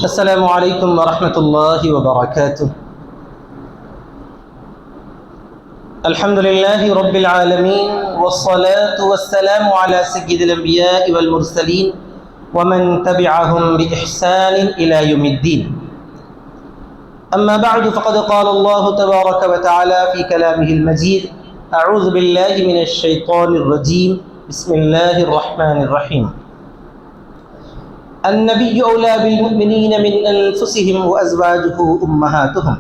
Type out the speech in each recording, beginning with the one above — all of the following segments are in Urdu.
السلام علیکم ورحمۃ اللہ وبرکاتہ۔ الحمد للہ رب العالمین والصلاة والسلام على سید الانبیاء والمرسلین ومن تبعهم بإحسان إلى يوم الدین۔ اما بعد فقد قال الله تبارک وتعالى في كلامه المجید اعوذ باللہ من الشیطان الرجیم بسم اللہ الرحمن الرحیم۔ النبی اولیٰ بالمؤمنین من انفسهم وازواجه امہاتهم۔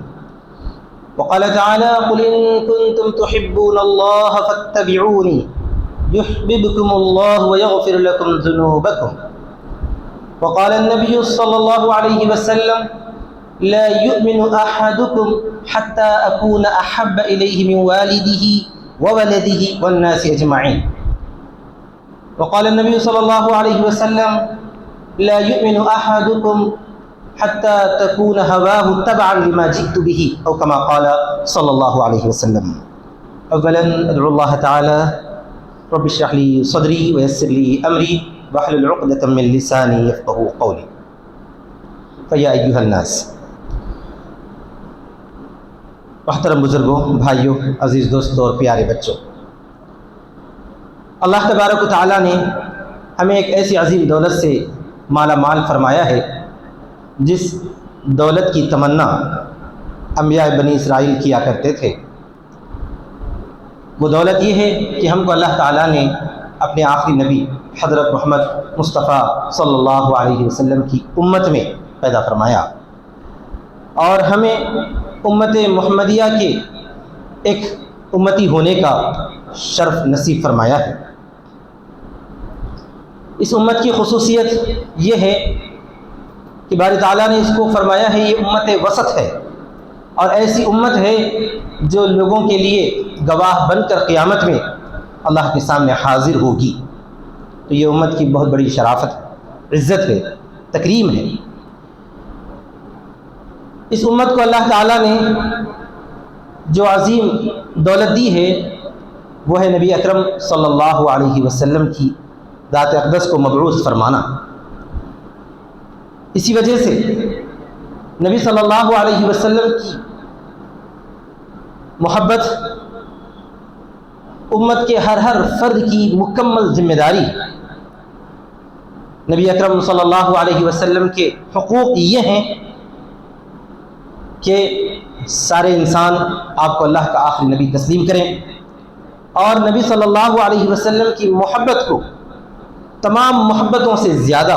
وقال تعالی قل ان کنتم تحبون اللہ فاتبعونی یحببکم اللہ ویغفر لکم ذنوبکم۔ وقال النبی صلی اللہ علیہ وسلم لا يؤمن احدکم حتى اکون احب الیہ من والدہ وولدہ والناس اجمعین۔ وقال النبی صلی اللہ علیہ وسلم لا يؤمن احدكم حتى تكون هواه تبعا لما جئت به او كما قال صلى الله عليه وسلم۔ اولا ادعو الله تعالى رب اشرح لي صدري ويسر لي امري واحلل عقدة من لساني يفقهوا قولي۔ فيا ايها الناس، محترم بزرگوں، بھائیوں، عزیز دوستوں اور پیارے بچوں، اللہ تبارک و تعالی نے ہمیں ایک ایسی عظیم دولت سے مالا مال فرمایا ہے جس دولت کی تمنا انبیاء بنی اسرائیل کیا کرتے تھے۔ وہ دولت یہ ہے کہ ہم کو اللہ تعالیٰ نے اپنے آخری نبی حضرت محمد مصطفیٰ صلی اللہ علیہ وسلم کی امت میں پیدا فرمایا اور ہمیں امت محمدیہ کے ایک امتی ہونے کا شرف نصیب فرمایا ہے۔ اس امت کی خصوصیت یہ ہے کہ باری تعالیٰ نے اس کو فرمایا ہے یہ امت وسط ہے اور ایسی امت ہے جو لوگوں کے لیے گواہ بن کر قیامت میں اللہ کے سامنے حاضر ہوگی۔ تو یہ امت کی بہت بڑی شرافت، عزت ہے، تکریم ہے۔ اس امت کو اللہ تعالیٰ نے جو عظیم دولت دی ہے وہ ہے نبی اکرم صلی اللہ علیہ وسلم کی ذات اقدس کو مبعوث فرمانا۔ اسی وجہ سے نبی صلی اللہ علیہ وسلم کی محبت امت کے ہر فرد کی مکمل ذمہ داری۔ نبی اکرم صلی اللہ علیہ وسلم کے حقوق یہ ہیں کہ سارے انسان آپ کو اللہ کا آخری نبی تسلیم کریں اور نبی صلی اللہ علیہ وسلم کی محبت کو تمام محبتوں سے زیادہ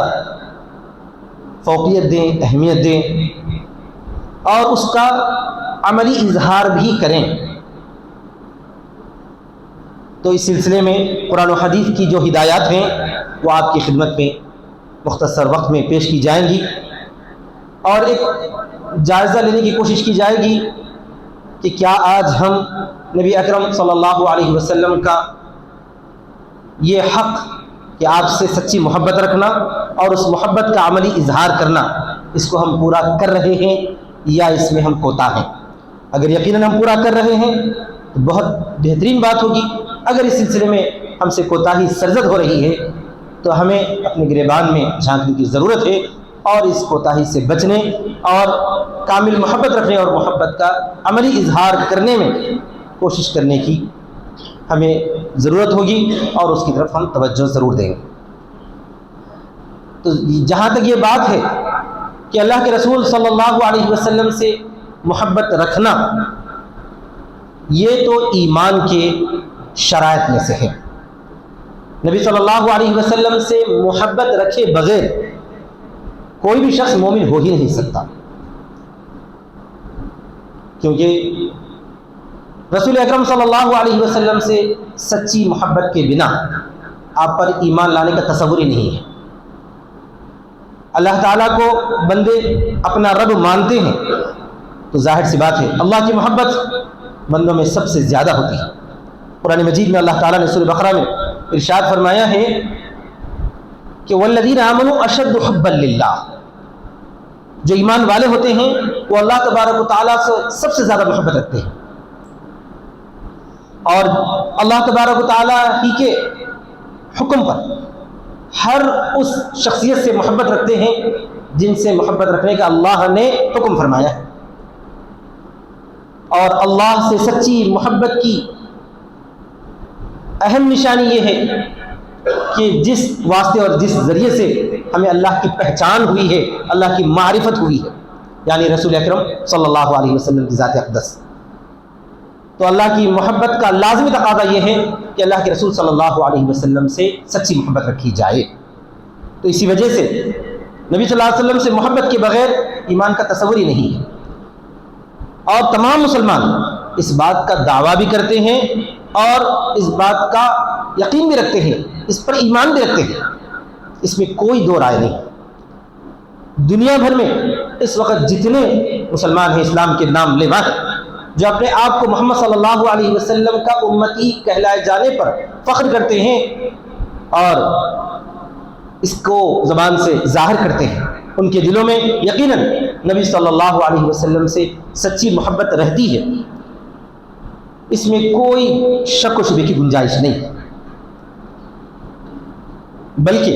فوقیت دیں، اہمیت دیں اور اس کا عملی اظہار بھی کریں۔ تو اس سلسلے میں قرآن و حدیث کی جو ہدایات ہیں وہ آپ کی خدمت میں مختصر وقت میں پیش کی جائیں گی اور ایک جائزہ لینے کی کوشش کی جائے گی کہ کیا آج ہم نبی اکرم صلی اللہ علیہ وسلم کا یہ حق کہ آپ سے سچی محبت رکھنا اور اس محبت کا عملی اظہار کرنا، اس کو ہم پورا کر رہے ہیں یا اس میں ہم کوتاہ ہیں۔ اگر یقیناً ہم پورا کر رہے ہیں تو بہت بہترین بات ہوگی۔ اگر اس سلسلے میں ہم سے کوتاہی سرزد ہو رہی ہے تو ہمیں اپنے گریبان میں جھانکنے کی ضرورت ہے اور اس کوتاہی سے بچنے اور کامل محبت رکھنے اور محبت کا عملی اظہار کرنے میں کوشش کرنے کی ہمیں ضرورت ہوگی اور اس کی طرف ہم توجہ ضرور دیں گے۔ تو جہاں تک یہ بات ہے کہ اللہ کے رسول صلی اللہ علیہ وسلم سے محبت رکھنا، یہ تو ایمان کے شرائط میں سے ہے۔ نبی صلی اللہ علیہ وسلم سے محبت رکھے بغیر کوئی بھی شخص مومن ہو ہی نہیں سکتا، کیونکہ رسول اکرم صلی اللہ علیہ وسلم سے سچی محبت کے بنا آپ پر ایمان لانے کا تصور ہی نہیں ہے۔ اللہ تعالیٰ کو بندے اپنا رب مانتے ہیں تو ظاہر سی بات ہے اللہ کی محبت بندوں میں سب سے زیادہ ہوتی ہے۔ قرآن مجید میں اللہ تعالیٰ نے سورہ بقرہ میں ارشاد فرمایا ہے کہ والذین آمنوا اشد حبا للہ، جو ایمان والے ہوتے ہیں وہ اللہ تبارک و تعالیٰ سے سب سے زیادہ محبت رکھتے ہیں اور اللہ تبارک و تعالیٰ ہی کے حکم پر ہر اس شخصیت سے محبت رکھتے ہیں جن سے محبت رکھنے کا اللہ نے حکم فرمایا ہے. اور اللہ سے سچی محبت کی اہم نشانی یہ ہے کہ جس واسطے اور جس ذریعے سے ہمیں اللہ کی پہچان ہوئی ہے، اللہ کی معرفت ہوئی ہے، یعنی رسول اکرم صلی اللہ علیہ وسلم کی ذات اقدس. تو اللہ کی محبت کا لازمی تقاضا یہ ہے کہ اللہ کے رسول صلی اللہ علیہ وسلم سے سچی محبت رکھی جائے. تو اسی وجہ سے نبی صلی اللہ علیہ وسلم سے محبت کے بغیر ایمان کا تصور ہی نہیں ہے. اور تمام مسلمان اس بات کا دعویٰ بھی کرتے ہیں اور اس بات کا یقین بھی رکھتے ہیں، اس پر ایمان بھی رکھتے ہیں، اس میں کوئی دو رائے نہیں. دنیا بھر میں اس وقت جتنے مسلمان ہیں اسلام کے نام لیوا ہیں، جو اپنے آپ کو محمد صلی اللہ علیہ وسلم کا امتی کہلائے جانے پر فخر کرتے ہیں اور اس کو زبان سے ظاہر کرتے ہیں، ان کے دلوں میں یقیناً نبی صلی اللہ علیہ وسلم سے سچی محبت رہتی ہے. اس میں کوئی شک و شبے کی گنجائش نہیں. بلکہ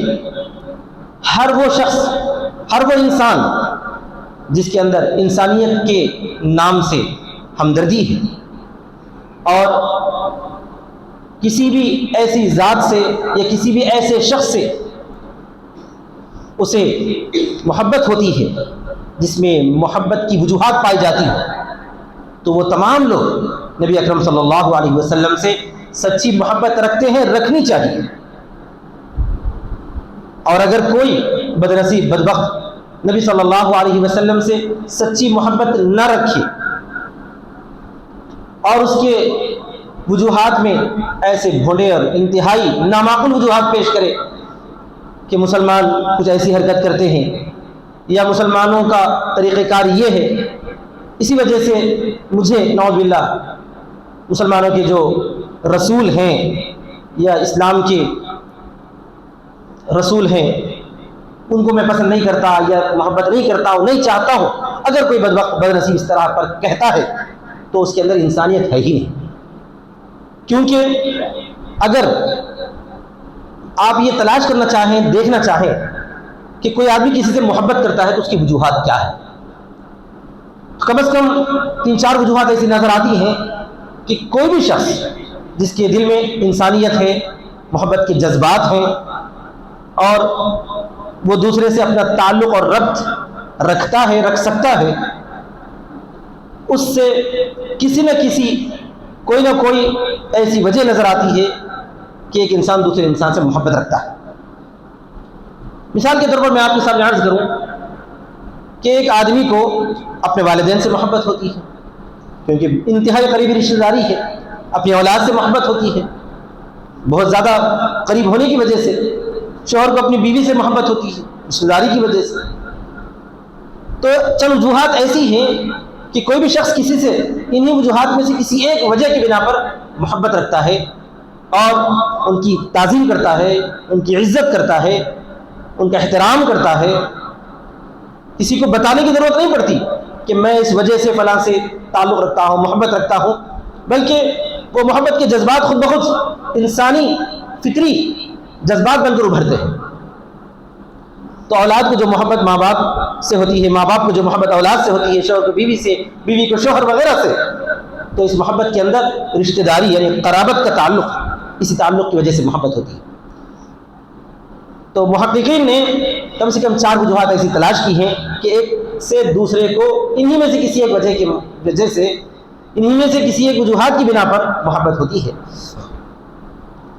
ہر وہ شخص، ہر وہ انسان جس کے اندر انسانیت کے نام سے ہمدردی ہے اور کسی بھی ایسی ذات سے یا کسی بھی ایسے شخص سے اسے محبت ہوتی ہے جس میں محبت کی وجوہات پائی جاتی ہیں، تو وہ تمام لوگ نبی اکرم صلی اللہ علیہ وسلم سے سچی محبت رکھتے ہیں، رکھنی چاہیے. اور اگر کوئی بدنصیب بدبخت نبی صلی اللہ علیہ وسلم سے سچی محبت نہ رکھے اور اس کے وجوہات میں ایسے بھونڈے اور انتہائی نامعقول وجوہات پیش کرے کہ مسلمان کچھ ایسی حرکت کرتے ہیں یا مسلمانوں کا طریقہ کار یہ ہے، اسی وجہ سے مجھے نعوذ باللہ مسلمانوں کے جو رسول ہیں یا اسلام کے رسول ہیں ان کو میں پسند نہیں کرتا یا محبت نہیں کرتا ہوں، نہیں چاہتا ہوں. اگر کوئی بدنصیب اس طرح پر کہتا ہے تو اس کے اندر انسانیت ہے ہی نہیں. کیونکہ اگر آپ یہ تلاش کرنا چاہیں، دیکھنا چاہیں کہ کوئی آدمی کسی سے محبت کرتا ہے تو اس کی وجوہات کیا ہے، کم از کم 3-4 وجوہات ایسی نظر آتی ہیں کہ کوئی بھی شخص جس کے دل میں انسانیت ہے، محبت کے جذبات ہیں اور وہ دوسرے سے اپنا تعلق اور ربط رکھتا ہے، رکھ سکتا ہے، اس سے کسی نہ کسی کوئی نہ کوئی ایسی وجہ نظر آتی ہے کہ ایک انسان دوسرے انسان سے محبت رکھتا ہے. مثال کے طور پر میں آپ کے سامنے عرض کروں کہ ایک آدمی کو اپنے والدین سے محبت ہوتی ہے کیونکہ انتہائی قریبی رشتہ داری ہے، اپنی اولاد سے محبت ہوتی ہے بہت زیادہ قریب ہونے کی وجہ سے، شوہر کو اپنی بیوی سے محبت ہوتی ہے رشتہ داری کی وجہ سے. تو چند وجوہات ایسی ہیں کہ کوئی بھی شخص کسی سے انہی وجوہات میں سے کسی ایک وجہ کی بنا پر محبت رکھتا ہے اور ان کی تعظیم کرتا ہے، ان کی عزت کرتا ہے، ان کا احترام کرتا ہے. کسی کو بتانے کی ضرورت نہیں پڑتی کہ میں اس وجہ سے فلاں سے تعلق رکھتا ہوں، محبت رکھتا ہوں، بلکہ وہ محبت کے جذبات خود بخود انسانی فطری جذبات بن کر ابھرتے ہیں. تو اولاد کو جو محبت ماں باپ سے ہوتی ہے، ماں باپ کو جو محبت اولاد سے ہوتی ہے، شوہر کو بیوی سے، بیوی کو شوہر وغیرہ سے، تو اس محبت کے اندر رشتہ داری یعنی قرابت کا تعلق، اسی تعلق کی وجہ سے محبت ہوتی ہے. تو محققین نے کم سے کم 4 وجوہات ایسی تلاش کی ہیں کہ ایک سے دوسرے کو انہی میں سے کسی ایک وجہ کی وجہ سے، انہی میں سے کسی ایک وجوہات کی بنا پر محبت ہوتی ہے.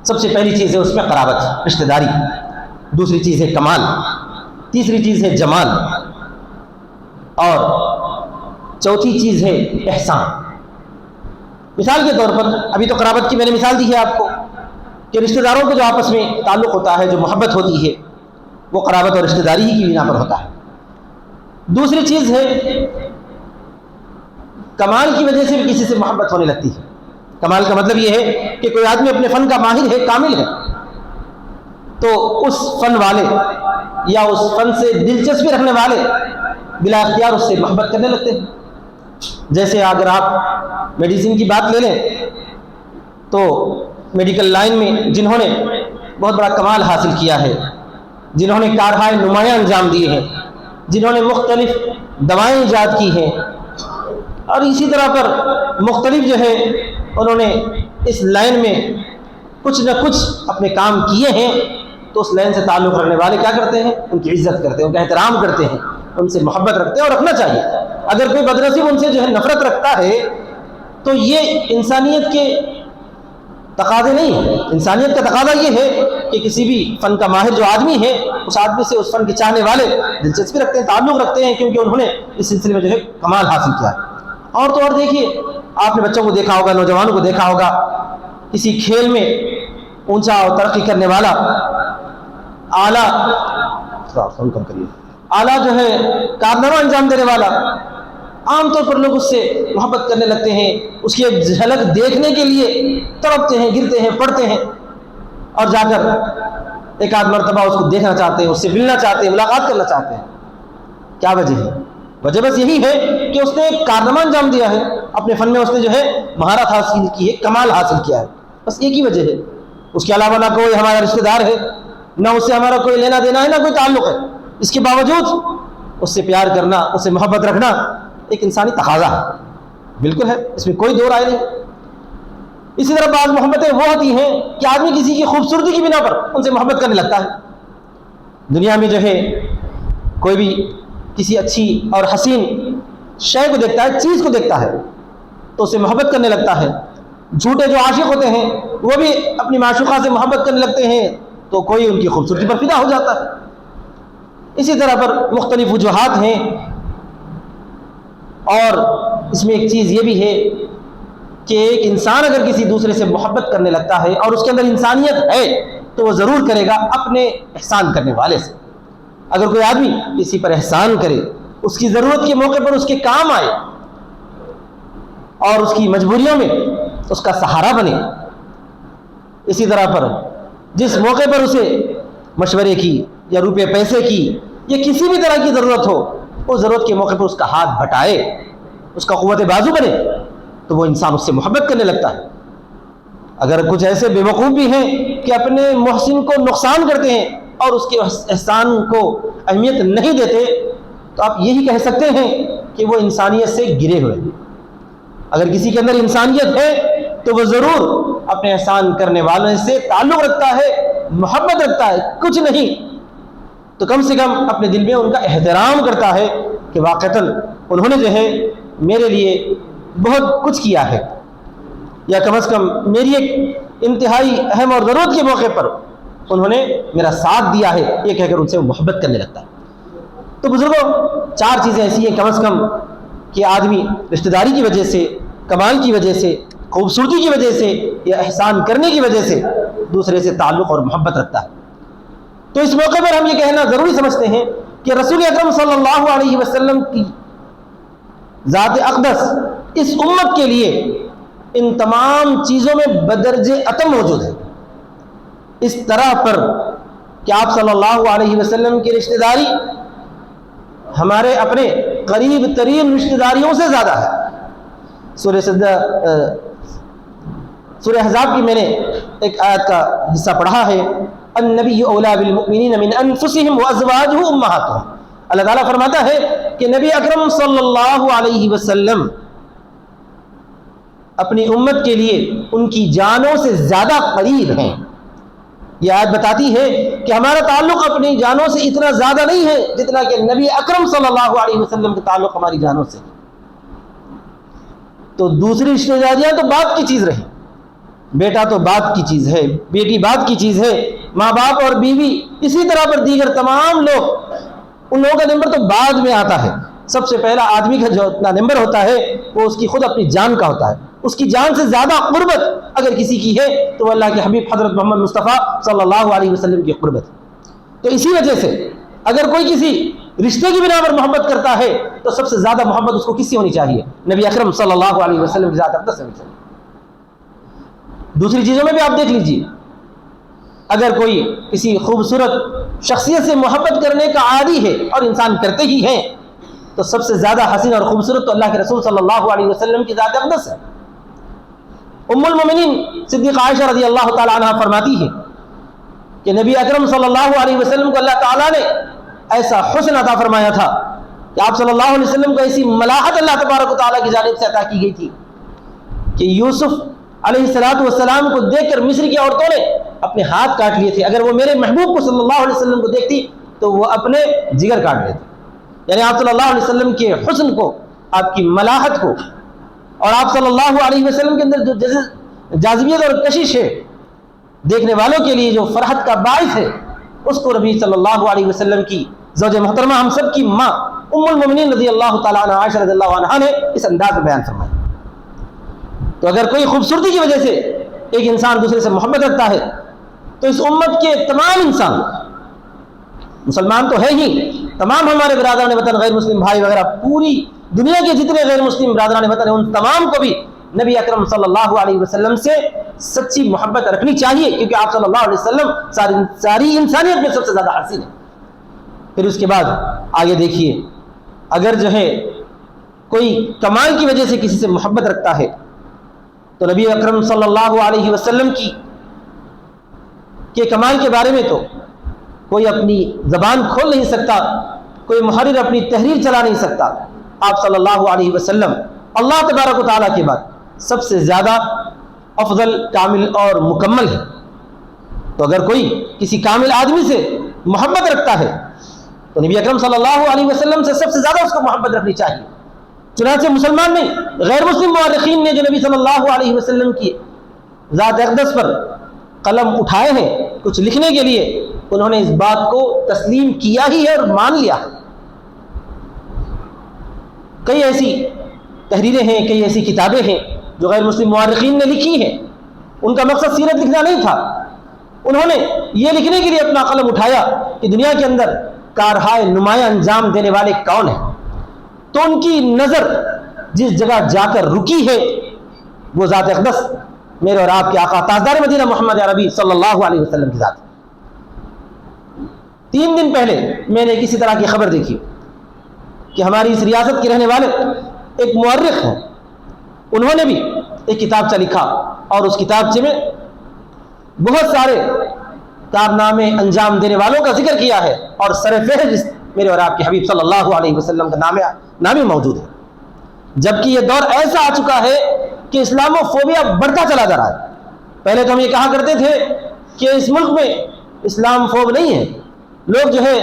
سب سے پہلی چیز ہے اس میں قرابت، رشتہ داری. دوسری چیز ہے کمال. تیسری چیز ہے جمال. اور چوتھی چیز ہے احسان. مثال کے طور پر ابھی تو قرابت کی میں نے مثال دی ہے آپ کو کہ رشتہ داروں کو جو آپس میں تعلق ہوتا ہے، جو محبت ہوتی ہے، وہ قرابت اور رشتہ داری ہی کی بنا پر ہوتا ہے. دوسری چیز ہے کمال کی وجہ سے بھی کسی سے محبت ہونے لگتی ہے. کمال کا مطلب یہ ہے کہ کوئی آدمی اپنے فن کا ماہر ہے، کامل ہے، تو اس فن والے یا اس فن سے دلچسپی رکھنے والے بلا اختیار اس سے محبت کرنے لگتے ہیں. جیسے اگر آپ میڈیسن کی بات لے لیں تو میڈیکل لائن میں جنہوں نے بہت بڑا کمال حاصل کیا ہے، جنہوں نے کارہائے نمایاں انجام دیے ہیں، جنہوں نے مختلف دوائیں ایجاد کی ہیں، اور اسی طرح پر مختلف جو ہے انہوں نے اس لائن میں کچھ نہ کچھ اپنے کام کیے ہیں، تو اس لائن سے تعلق رکھنے والے کیا کرتے ہیں؟ ان کی عزت کرتے ہیں، ان کا احترام کرتے ہیں، ان سے محبت رکھتے ہیں، اور رکھنا چاہیے۔ اگر کوئی بدنصیب ان سے جو ہے نفرت رکھتا ہے تو یہ انسانیت کے تقاضے نہیں ہیں۔ انسانیت کا تقاضا یہ ہے کہ کسی بھی فن کا ماہر جو آدمی ہے، اس آدمی سے اس فن کے چاہنے والے دلچسپی رکھتے ہیں، تعلق رکھتے ہیں، کیونکہ انہوں نے اس سلسلے میں جو ہے کمال حاصل کیا ہے۔ اور تو اور دیکھیے، آپ نے بچوں کو دیکھا ہوگا، نوجوانوں کو دیکھا ہوگا، کسی کھیل میں اونچا اور ترقی کرنے والا اعلیٰ جو ہے کارنامہ انجام دینے والا، عام طور پر لوگ اس سے محبت کرنے لگتے ہیں، اس کی ایک جھلک دیکھنے کے لیے تڑپتے ہیں، گرتے ہیں، پڑتے ہیں، اور جا کر ایک آدھ مرتبہ اس کو دیکھنا چاہتے ہیں، اس سے ملنا چاہتے ہیں، ملاقات کرنا چاہتے ہیں۔ کیا وجہ ہے؟ وجہ بس یہی ہے کہ اس نے ایک کارنامہ انجام دیا ہے، اپنے فن میں اس نے جو ہے مہارت حاصل کی ہے، کمال حاصل کیا ہے، بس ایک ہی وجہ ہے۔ اس کے علاوہ نہ کوئی ہمارا رشتہ دار ہے، نہ اس سے ہمارا کوئی لینا دینا ہے، نہ کوئی تعلق ہے، اس کے باوجود اس سے پیار کرنا، اس سے محبت رکھنا ایک انسانی تقاضا ہے، بالکل ہے، اس میں کوئی دو رائے نہیں۔ اسی طرح بعض محبتیں وہ ہوتی ہیں کہ آدمی کسی کی خوبصورتی کی بنا پر ان سے محبت کرنے لگتا ہے۔ دنیا میں جو ہے کوئی بھی کسی اچھی اور حسین شے کو دیکھتا ہے، چیز کو دیکھتا ہے، تو اسے محبت کرنے لگتا ہے۔ جھوٹے جو عاشق ہوتے ہیں وہ بھی اپنی معشوقہ سے محبت کرنے لگتے ہیں، تو کوئی ان کی خوبصورتی پر فدا ہو جاتا ہے۔ اسی طرح پر مختلف وجوہات ہیں، اور اس میں ایک چیز یہ بھی ہے کہ ایک انسان اگر کسی دوسرے سے محبت کرنے لگتا ہے اور اس کے اندر انسانیت ہے تو وہ ضرور کرے گا اپنے احسان کرنے والے سے۔ اگر کوئی آدمی کسی پر احسان کرے، اس کی ضرورت کے موقع پر اس کے کام آئے اور اس کی مجبوریوں میں اس کا سہارا بنے، اسی طرح پر جس موقع پر اسے مشورے کی یا روپے پیسے کی یا کسی بھی طرح کی ضرورت ہو، اس ضرورت کے موقع پر اس کا ہاتھ بٹائے، اس کا قوت بازو بنے، تو وہ انسان اس سے محبت کرنے لگتا ہے۔ اگر کچھ ایسے بے وقوف بھی ہیں کہ اپنے محسن کو نقصان کرتے ہیں اور اس کے احسان کو اہمیت نہیں دیتے، تو آپ یہی کہہ سکتے ہیں کہ وہ انسانیت سے گرے ہوئے ہیں۔ اگر کسی کے اندر انسانیت ہے تو وہ ضرور اپنے احسان کرنے والوں سے تعلق رکھتا ہے، محبت رکھتا ہے، کچھ نہیں تو کم سے کم اپنے دل میں ان کا احترام کرتا ہے کہ واقعتاً انہوں نے جو ہے میرے لیے بہت کچھ کیا ہے، یا کم از کم میری ایک انتہائی اہم اور ضرورت کے موقع پر انہوں نے میرا ساتھ دیا ہے، یہ کہہ کر ان سے محبت کرنے لگتا ہے۔ تو بزرگوں، چار چیزیں ایسی ہیں کم از کم کہ آدمی رشتہ داری کی وجہ سے، کمال کی وجہ سے، خوبصورتی کی وجہ سے یا احسان کرنے کی وجہ سے دوسرے سے تعلق اور محبت رکھتا ہے۔ تو اس موقع پر ہم یہ کہنا ضروری سمجھتے ہیں کہ رسول اکرم صلی اللہ علیہ وسلم کی ذات اقدس اس امت کے لیے ان تمام چیزوں میں بدرجہ اتم موجود ہے، اس طرح پر کہ آپ صلی اللہ علیہ وسلم کی رشتہ داری ہمارے اپنے قریب ترین رشتہ داریوں سے زیادہ ہے۔ سورہ احزاب کی میں نے ایک آیت کا حصہ پڑھا ہے، النبی اولیٰ بالمؤمنین من انفسہم وازواجہ امہاتہم۔ اللہ تعالیٰ فرماتا ہے کہ نبی اکرم صلی اللہ علیہ وسلم اپنی امت کے لیے ان کی جانوں سے زیادہ قریب ہیں۔ یہ آیت بتاتی ہے کہ ہمارا تعلق اپنی جانوں سے اتنا زیادہ نہیں ہے جتنا کہ نبی اکرم صلی اللہ علیہ وسلم کا تعلق ہماری جانوں سے۔ تو دوسری رشتہ داریاں تو بات کی چیز رہی، بیٹا تو بات کی چیز ہے، بیٹی بات کی چیز ہے، ماں باپ اور بیوی، اسی طرح پر دیگر تمام لوگ، ان لوگوں کا نمبر تو بعد میں آتا ہے۔ سب سے پہلا آدمی کا جو اپنا نمبر ہوتا ہے وہ اس کی خود اپنی جان کا ہوتا ہے۔ اس کی جان سے زیادہ قربت اگر کسی کی ہے تو اللہ کے حبیب حضرت محمد مصطفیٰ صلی اللہ علیہ وسلم کی قربت۔ تو اسی وجہ سے اگر کوئی کسی رشتے کی بنا پر محبت کرتا ہے تو سب سے زیادہ محبت اس کو کس سے ہونی چاہیے؟ نبی اکرم صلی اللہ علیہ وسلم کی ذات اقدس سے ہونی چاہیے۔ دوسری چیزوں میں بھی آپ دیکھ لیجیے، اگر کوئی کسی خوبصورت شخصیت سے محبت کرنے کا عادی ہے اور انسان کرتے ہی ہیں، تو سب سے زیادہ حسین اور خوبصورت تو اللہ کے رسول صلی اللہ علیہ وسلم کی ذات اقدس ہے۔ ام المومنین صدیقہ عائشہ رضی اللہ تعالی عنہ فرماتی ہے کہ نبی اکرم صلی اللہ علیہ وسلم کو اللہ تعالیٰ نے ایسا حسن عطا فرمایا تھا کہ آپ صلی اللہ علیہ وسلم کو ایسی ملاحت اللہ تبارک و تعالیٰ کی جانب سے عطا کی گئی تھی کہ یوسف علیہ السلام کو دیکھ کر مصر کی عورتوں نے اپنے ہاتھ کاٹ لیے تھے. اگر وہ میرے محبوب کو صلی اللہ علیہ وسلم کو دیکھتی تو وہ اپنے جگر کاٹ لیتے. یعنی آپ صلی اللہ علیہ وسلم کے حسن کو، آپ کی ملاحت کو، اور آپ صلی اللہ علیہ وسلم کے اندر جو جاذبیت اور کشش ہے، دیکھنے والوں کے لیے جو فرحت کا باعث ہے، اس کو نبی صلی اللہ علیہ وسلم کی زوج محترمہ ہم سب کی ماں ام المؤمنین رضی اللہ تعالیٰ عنہ عائشہ رضی اللہ عنہا نے اس انداز میں بیان فرمایا. تو اگر کوئی خوبصورتی کی وجہ سے ایک انسان دوسرے سے محبت رکھتا ہے تو اس امت کے تمام انسان، مسلمان تو ہے ہی، تمام ہمارے برادران وطن، غیر مسلم بھائی وغیرہ، پوری دنیا کے جتنے غیر مسلم برادران وطن ہیں، ان تمام کو بھی نبی اکرم صلی اللہ علیہ وسلم سے سچی محبت رکھنی چاہیے، کیونکہ آپ صلی اللہ علیہ وسلم ساری انسانیت میں سب سے زیادہ حسین ہے. پھر اس کے بعد آگے دیکھیے، اگر جو ہے کوئی کمال کی وجہ سے کسی سے محبت رکھتا ہے تو نبی اکرم صلی اللہ علیہ وسلم کے کمال کے بارے میں تو کوئی اپنی زبان کھول نہیں سکتا، کوئی محرر اپنی تحریر چلا نہیں سکتا. آپ صلی اللہ علیہ وسلم اللہ تبارک و تعالیٰ کے بعد سب سے زیادہ افضل، کامل اور مکمل ہے. تو اگر کوئی کسی کامل آدمی سے محبت رکھتا ہے تو نبی اکرم صلی اللہ علیہ وسلم سے سب سے زیادہ اس کو محبت رکھنی چاہیے. چنانچہ مسلمان نہیں، غیر مسلم مورخین نے جو نبی صلی اللہ علیہ وسلم کی ذات اقدس پر قلم اٹھائے ہیں کچھ لکھنے کے لیے، انہوں نے اس بات کو تسلیم کیا ہی ہے اور مان لیا. کئی ایسی تحریریں ہیں، کئی ایسی کتابیں ہیں جو غیر مسلم مورخین نے لکھی ہیں. ان کا مقصد سیرت لکھنا نہیں تھا، انہوں نے یہ لکھنے کے لیے اپنا قلم اٹھایا کہ دنیا کے اندر کارہائے نمایاں انجام دینے والے کون ہیں. تو ان کی نظر جس جگہ جا کر رکی ہے وہ ذات اقدس میرے اور آپ کے آقا تاجدار مدینہ محمد عربی صلی اللہ علیہ وسلم کی ذات. 3 دن پہلے میں نے کسی طرح کی خبر دیکھی کہ ہماری اس ریاست کے رہنے والے ایک مورخ ہیں، انہوں نے بھی ایک کتابچہ لکھا اور اس کتابچے میں بہت سارے کارنامے انجام دینے والوں کا ذکر کیا ہے اور سر فہرست میرے اور آپ کے حبیب صلی اللہ علیہ وسلم کا نام موجود ہے. جبکہ یہ دور ایسا آ چکا ہے کہ اسلامو فوبیا بڑھتا چلا جا رہا ہے. پہلے تو ہم یہ کہا کرتے تھے کہ اس ملک میں اسلام فوب نہیں ہے، لوگ جو ہے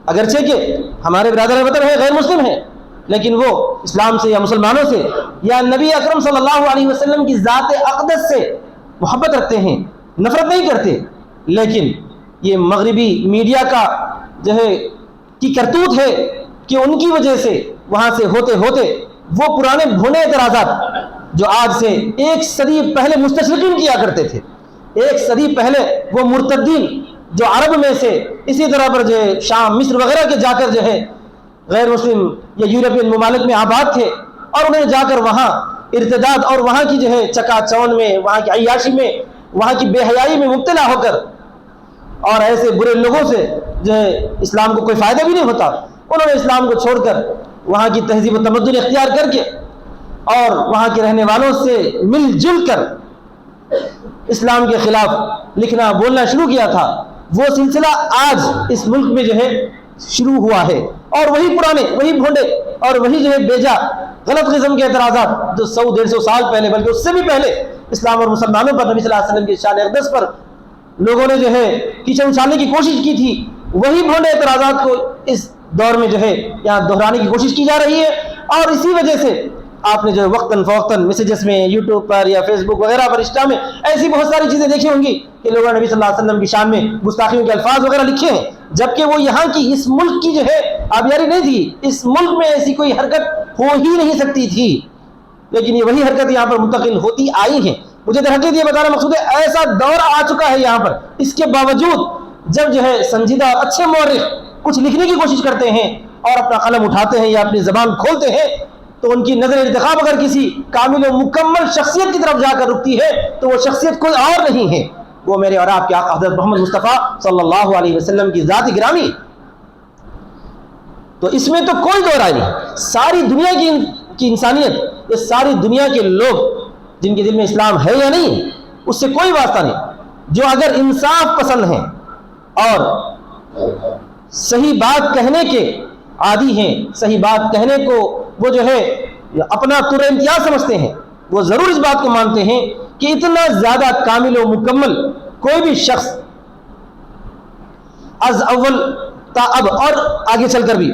اگرچہ کہ ہمارے برادر وطن ہیں، غیر مسلم ہیں، لیکن وہ اسلام سے یا مسلمانوں سے یا نبی اکرم صلی اللہ علیہ وسلم کی ذات اقدس سے محبت رکھتے ہیں، نفرت نہیں کرتے. لیکن یہ مغربی میڈیا کا جو ہے کی کرتوت ہے کہ ان کی وجہ سے وہاں سے ہوتے ہوتے وہ پرانے بھونے اعتراضات جو آج سے 1 صدی پہلے مستشرقین کیا کرتے تھے، 1 صدی پہلے وہ مرتدین جو عرب میں سے اسی طرح پر جو ہے شام، مصر وغیرہ کے جا کر جو ہے غیر مسلم یا یورپین ممالک میں آباد تھے اور انہیں جا کر وہاں ارتداد اور وہاں کی جو ہے چکا چون میں، وہاں کی عیاشی میں، وہاں کی بے حیائی میں مبتلا ہو کر اور ایسے برے لوگوں سے جو ہے اسلام کو کوئی فائدہ بھی نہیں ہوتا، انہوں نے اسلام کو چھوڑ کر وہاں کی تہذیب و تمدن اختیار کر کے اور وہاں کے رہنے والوں سے مل جل کر اسلام کے خلاف لکھنا بولنا شروع کیا تھا. وہ سلسلہ آج اس ملک میں جو ہے شروع ہوا ہے اور وہی پرانے، وہی بھونڈے اور وہی جو ہے بیجا غلط قسم کے اعتراضات جو 100-150 سال پہلے بلکہ اس سے بھی پہلے اسلام اور مسلمانوں پر نبی صلی اللہ علیہ وسلم کی شان اقدس پر لوگوں نے جو ہے کیچڑ اچھالنے کی کوشش کی تھی، وہی بھونڈے اعتراضات کو اس دور میں جو ہے یہاں دہرانے کی کوشش کی جا رہی ہے. اور اسی وجہ سے آپ نے جو وقتاً فوقتاً میسیجز میں، یوٹیوب پر یا فیس بک وغیرہ پر، انسٹا میں ایسی بہت ساری چیزیں دیکھی ہوں گی کہ لوگوں نے نبی صلی اللہ علیہ وسلم کی شان میں گستاخیوں کے الفاظ وغیرہ لکھے ہیں، جبکہ وہ یہاں کی اس ملک کی جو ہے آبیاری نہیں تھی. اس ملک میں ایسی کوئی حرکت ہو ہی نہیں سکتی تھی، لیکن یہ وہی حرکت یہاں پر منتقل ہوتی آئی ہیں. مجھے در حقیقت یہ بتانا مقصود ہے ایسا دور آ چکا ہے یہاں پر، اس کے باوجود جب جو ہے سنجیدہ اور اچھے مورخ کچھ لکھنے کی کوشش کرتے ہیں اور اپنا قلم اٹھاتے ہیں یا اپنی زبان کھولتے ہیں تو ان کی نظر انتخاب اگر کسی کامل و مکمل شخصیت کی طرف جا کر رکتی ہے تو وہ شخصیت کوئی اور نہیں ہے، وہ میرے اور آپ کے آقا حضرت محمد مصطفیٰ صلی اللہ علیہ وسلم کی ذات گرامی. تو اس میں تو کوئی دو رائے نہیں. ساری دنیا کی انسانیت، یہ ساری دنیا کے لوگ جن کے دل میں اسلام ہے یا نہیں، اس سے کوئی واسطہ نہیں. جو اگر انصاف پسند ہیں اور صحیح بات کہنے کے عادی ہیں، صحیح بات کہنے کو وہ جو ہے اپنا تر امتیاز سمجھتے ہیں، وہ ضرور اس بات کو مانتے ہیں کہ اتنا زیادہ کامل و مکمل کوئی بھی شخص از اول تا اب اور آگے چل کر بھی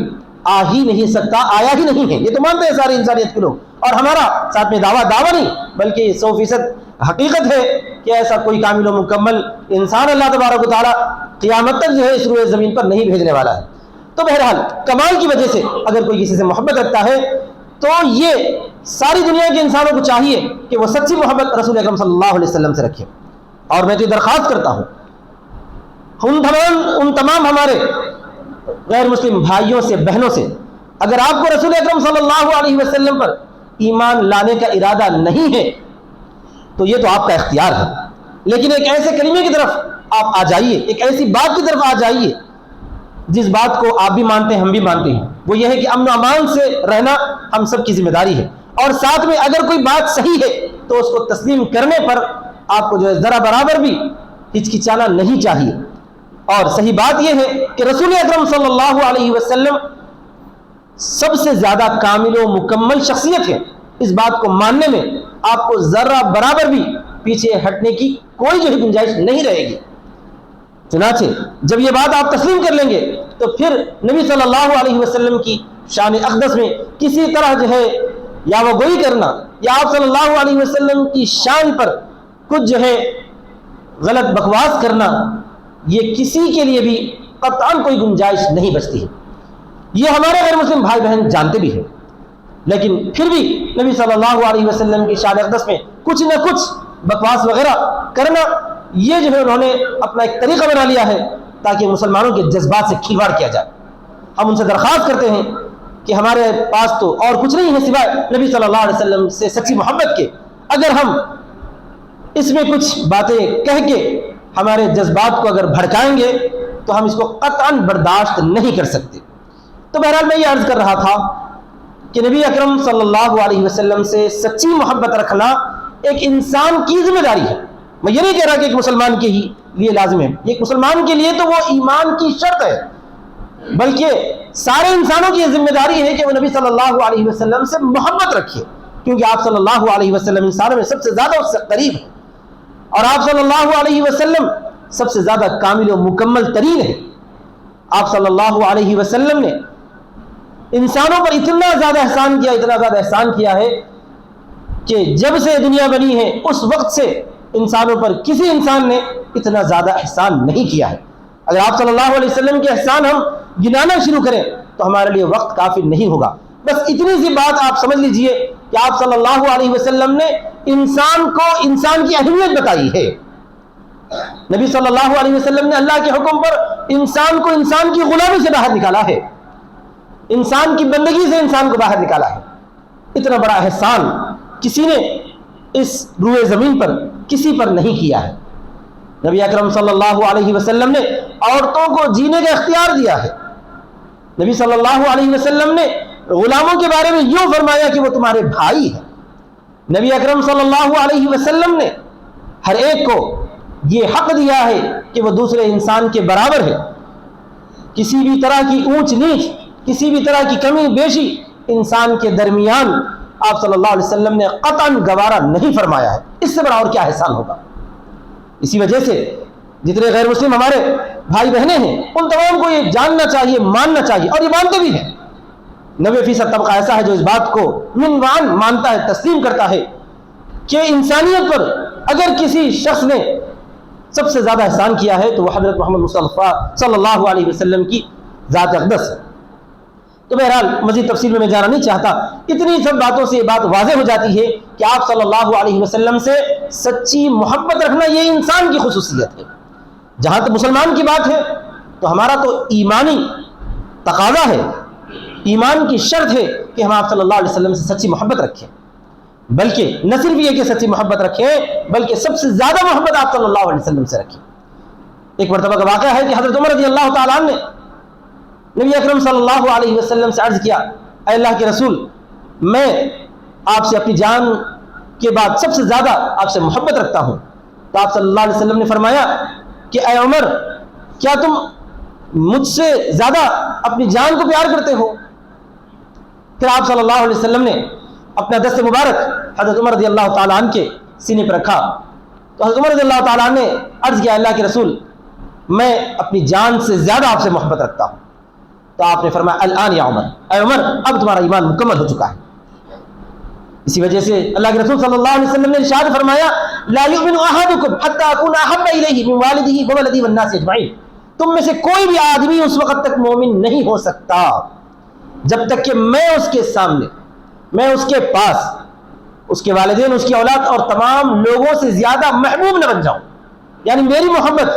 آ ہی نہیں سکتا، آیا ہی نہیں ہے. یہ تو مانتے ہیں ساری انسانیت کے لوگ، اور ہمارا ساتھ میں دعویٰ نہیں بلکہ یہ 100% حقیقت ہے کہ ایسا کوئی کامل و مکمل انسان اللہ تبارک و تعالیٰ قیامت تک جو ہے اس روئے زمین پر نہیں بھیجنے والا ہے. تو بہرحال کمال کی وجہ سے اگر کوئی کسی سے محبت رکھتا ہے تو یہ ساری دنیا کے انسانوں کو چاہیے کہ وہ سچی محبت رسول اکرم صلی اللہ علیہ وسلم سے رکھے. اور میں تو درخواست کرتا ہوں ان تمام ہمارے غیر مسلم بھائیوں سے، بہنوں سے، اگر آپ کو رسول اکرم صلی اللہ علیہ وسلم پر ایمان لانے کا ارادہ نہیں ہے تو یہ تو آپ کا اختیار ہے، لیکن ایک ایسے کلمے کی طرف آپ آ جائیے، ایک ایسی بات کی طرف آ جائیے جس بات کو آپ بھی مانتے ہیں، ہم بھی مانتے ہیں. وہ یہ ہے کہ امن و امان سے رہنا ہم سب کی ذمہ داری ہے، اور ساتھ میں اگر کوئی بات صحیح ہے تو اس کو تسلیم کرنے پر آپ کو جو ہے ذرا برابر بھی ہچکچانا نہیں چاہیے. اور صحیح بات یہ ہے کہ رسول اکرم صلی اللہ علیہ وسلم سب سے زیادہ کامل و مکمل شخصیت ہے. اس بات کو ماننے میں آپ کو ذرا برابر بھی پیچھے ہٹنے کی کوئی جو ہے گنجائش نہیں رہے گی. چنانچہ جب یہ بات آپ تسلیم کر لیں گے تو پھر نبی صلی اللہ علیہ وسلم کی شان اقدس میں کسی طرح جو ہے یا وہ گوئی کرنا یا آپ صلی اللہ علیہ وسلم کی شان پر کچھ جو ہے غلط بکواس کرنا، یہ کسی کے لیے بھی قطعاً کوئی گنجائش نہیں بچتی ہے. یہ ہمارے غیر مسلم بھائی بہن جانتے بھی ہیں، لیکن پھر بھی نبی صلی اللہ علیہ وسلم کی شان اقدس میں کچھ نہ کچھ بکواس وغیرہ کرنا، یہ جو ہے انہوں نے اپنا ایک طریقہ بنا لیا ہے تاکہ مسلمانوں کے جذبات سے کھلواڑ کیا جائے. ہم ان سے درخواست کرتے ہیں کہ ہمارے پاس تو اور کچھ نہیں ہے سوائے نبی صلی اللہ علیہ وسلم سے سچی محبت کے. اگر ہم اس میں کچھ باتیں کہہ کے ہمارے جذبات کو اگر بھڑکائیں گے تو ہم اس کو قطعاً برداشت نہیں کر سکتے. تو بہرحال میں یہ عرض کر رہا تھا کہ نبی اکرم صلی اللہ علیہ وسلم سے سچی محبت رکھنا ایک انسان کی ذمہ داری ہے. میں یہ نہیں کہہ رہا کہ ایک مسلمان کے ہی لیے لازم ہے، ایک مسلمان کے لیے تو وہ ایمان کی شرط ہے، بلکہ سارے انسانوں کی یہ ذمہ داری ہے کہ وہ نبی صلی اللہ علیہ وسلم سے محبت رکھے، کیونکہ آپ صلی اللہ علیہ وسلم انسانوں میں سب سے زیادہ اس سے قریب ہے، اور آپ صلی اللہ علیہ وسلم سب سے زیادہ کامل و مکمل ترین ہے. آپ صلی اللہ علیہ وسلم نے انسانوں پر اتنا زیادہ احسان کیا ہے کہ جب سے دنیا بنی ہے اس وقت سے انسانوں پر کسی انسان نے اتنا زیادہ احسان نہیں کیا ہے. اگر آپ صلی اللہ علیہ وسلم کے احسان ہم گنانا شروع کریں تو ہمارے لیے وقت کافی نہیں ہوگا. بس اتنی سی بات آپ سمجھ لیجئے کہ آپ صلی اللہ علیہ وسلم نے انسان کو انسان کی اہمیت بتائی ہے. نبی صلی اللہ علیہ وسلم نے اللہ کے حکم پر انسان کو انسان کی غلامی سے باہر نکالا ہے، انسان کی بندگی سے انسان کو باہر نکالا ہے. اتنا بڑا احسان کسی نے اس روئے زمین پر کسی پر نہیں کیا ہے. نبی اکرم صلی اللہ علیہ وسلم نے عورتوں کو جینے کا اختیار دیا ہے. نبی صلی اللہ علیہ وسلم نے غلاموں کے بارے میں یوں فرمایا کہ وہ تمہارے بھائی ہیں. نبی اکرم صلی اللہ علیہ وسلم نے ہر ایک کو یہ حق دیا ہے کہ وہ دوسرے انسان کے برابر ہے. کسی بھی طرح کی اونچ نیچ، کسی بھی طرح کی کمی بیشی انسان کے درمیان آپ صلی اللہ علیہ وسلم نے قطعاً گوارا نہیں فرمایا ہے. اس سے بڑا اور کیا احسان ہوگا. اسی وجہ سے جتنے غیر مسلم ہمارے بھائی بہنیں ہیں ان تمام کو یہ جاننا چاہیے، ماننا چاہیے، اور یہ مانتے بھی ہیں. 90% طبقہ ایسا ہے جو اس بات کو منوان مانتا ہے، تسلیم کرتا ہے کہ انسانیت پر اگر کسی شخص نے سب سے زیادہ احسان کیا ہے تو وہ حضرت محمد مصطفیٰ صلی اللہ علیہ وسلم کی ذات اقدس ہے. تو بہرحال مزید تفصیل میں جانا نہیں چاہتا. اتنی سب باتوں سے یہ بات واضح ہو جاتی ہے کہ آپ صلی اللہ علیہ وسلم سے سچی محبت رکھنا یہ انسان کی خصوصیت ہے. جہاں تک مسلمان کی بات ہے تو ہمارا تو ایمانی تقاضا ہے، ایمان کی شرط ہے کہ ہم آپ صلی اللہ علیہ وسلم سے سچی محبت رکھیں. بلکہ نہ صرف یہ کہ سچی محبت رکھیں بلکہ سب سے زیادہ محبت آپ صلی اللہ علیہ وسلم سے رکھیں. ایک مرتبہ کا واقعہ ہے کہ حضرت عمر رضی اللہ تعالیٰ عنہ نے نبی اکرم صلی اللہ علیہ وسلم سے عرض کیا، اے اللہ کے رسول، میں آپ سے اپنی جان کے بعد سب سے زیادہ آپ سے محبت رکھتا ہوں. تو آپ صلی اللہ علیہ وسلم نے فرمایا کہ اے عمر، کیا تم مجھ سے زیادہ اپنی جان کو پیار کرتے ہو؟ پھر آپ صلی اللہ علیہ وسلم نے اپنا دست مبارک حضرت عمر رضی اللہ تعالیٰ عنہ کے سینے پر رکھا تو حضرت عمر رضی اللہ تعالیٰ عنہ نے عرض کیا اللہ کے رسول میں اپنی جان سے زیادہ آپ سے محبت رکھتا ہوں. تو آپ نے فرمایا الآن یا عمر، اے عمر اب تمہارا ایمان مکمل ہو چکا ہے. اسی وجہ سے اللہ کے رسول صلی اللہ علیہ وسلم نے ارشاد فرمایا لا یؤمن احدکم حتی اکون احب الیہ من والدہ وولدہ والناس اجمعین، تم میں سے کوئی بھی آدمی اس وقت تک مومن نہیں ہو سکتا جب تک کہ میں اس کے سامنے، میں اس کے پاس، اس کے والدین، اس کی اولاد اور تمام لوگوں سے زیادہ محبوب نہ بن جاؤں. یعنی میری محبت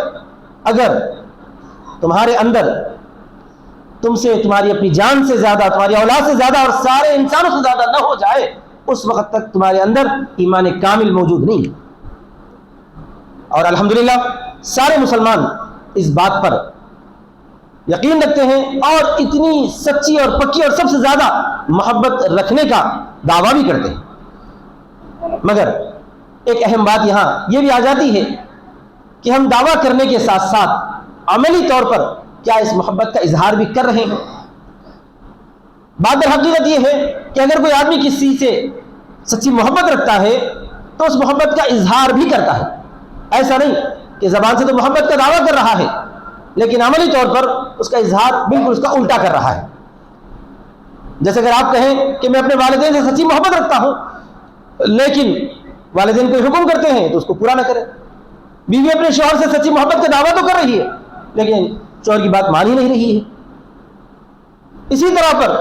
اگر تمہارے اندر تم سے، تمہاری اپنی جان سے زیادہ، تمہاری اولاد سے زیادہ اور سارے انسانوں سے زیادہ نہ ہو جائے، اس وقت تک تمہارے اندر ایمان کامل موجود نہیں. اور الحمدللہ سارے مسلمان اس بات پر یقین رکھتے ہیں اور اتنی سچی اور پکی اور سب سے زیادہ محبت رکھنے کا دعویٰ بھی کرتے ہیں. مگر ایک اہم بات یہاں یہ بھی آ جاتی ہے کہ ہم دعویٰ کرنے کے ساتھ ساتھ عملی طور پر کیا اس محبت کا اظہار بھی کر رہے ہیں؟ بات در حقیقت یہ ہے کہ اگر کوئی آدمی کسی سے سچی محبت رکھتا ہے تو اس محبت کا اظہار بھی کرتا ہے. ایسا نہیں کہ زبان سے تو محبت کا دعویٰ کر رہا ہے لیکن عملی طور پر اس کا اظہار بالکل اس کا الٹا کر رہا ہے. جیسے اگر آپ کہیں کہ میں اپنے والدین سے سچی محبت رکھتا ہوں لیکن والدین کوئی حکم کرتے ہیں تو اس کو پورا نہ کرے، بیوی اپنے شوہر سے سچی محبت کا دعویٰ تو کر رہی ہے لیکن شوہر کی بات مان ہی نہیں رہی ہے. اسی طرح پر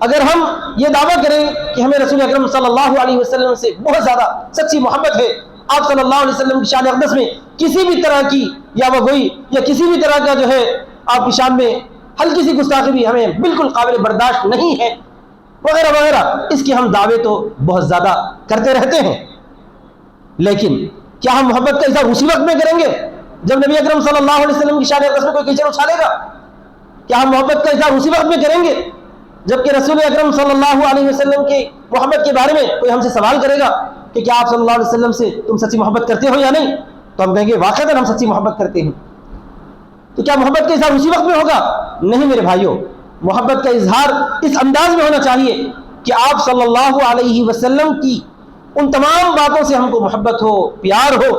اگر ہم یہ دعویٰ کریں کہ ہمیں رسول اکرم صلی اللہ علیہ وسلم سے بہت زیادہ سچی محبت ہے، آپ صلی اللہ علیہ وسلم کی شان اقدس میں کسی بھی طرح کی یا وگوئی یا کسی بھی طرح کا جو ہے آپ کی شان میں ہلکی سی گستاخی بھی ہمیں بالکل قابل برداشت نہیں ہے وغیرہ وغیرہ، اس کے ہم دعوے تو بہت زیادہ کرتے رہتے ہیں. لیکن کیا ہم محبت کا اظہار اسی وقت میں کریں گے جب نبی اکرم صلی اللہ علیہ وسلم کی شان اقدس میں کوئی کیچڑ اچھالے گا؟ کیا ہم محبت کا اظہار اسی وقت میں کریں گے جبکہ رسول اکرم صلی اللہ علیہ وسلم کی محبت کے بارے میں کوئی ہم سے سوال کرے گا کہ کیا آپ صلی اللہ علیہ وسلم سے تم سچی محبت کرتے ہو یا نہیں؟ تو ہم کہیں گے واقعتاً ہم سچی محبت کرتے ہیں. تو کیا محبت کا اظہار اسی وقت میں ہوگا؟ نہیں میرے بھائیوں، محبت کا اظہار اس انداز میں ہونا چاہیے کہ آپ صلی اللہ علیہ وسلم کی ان تمام باتوں سے ہم کو محبت ہو، پیار ہو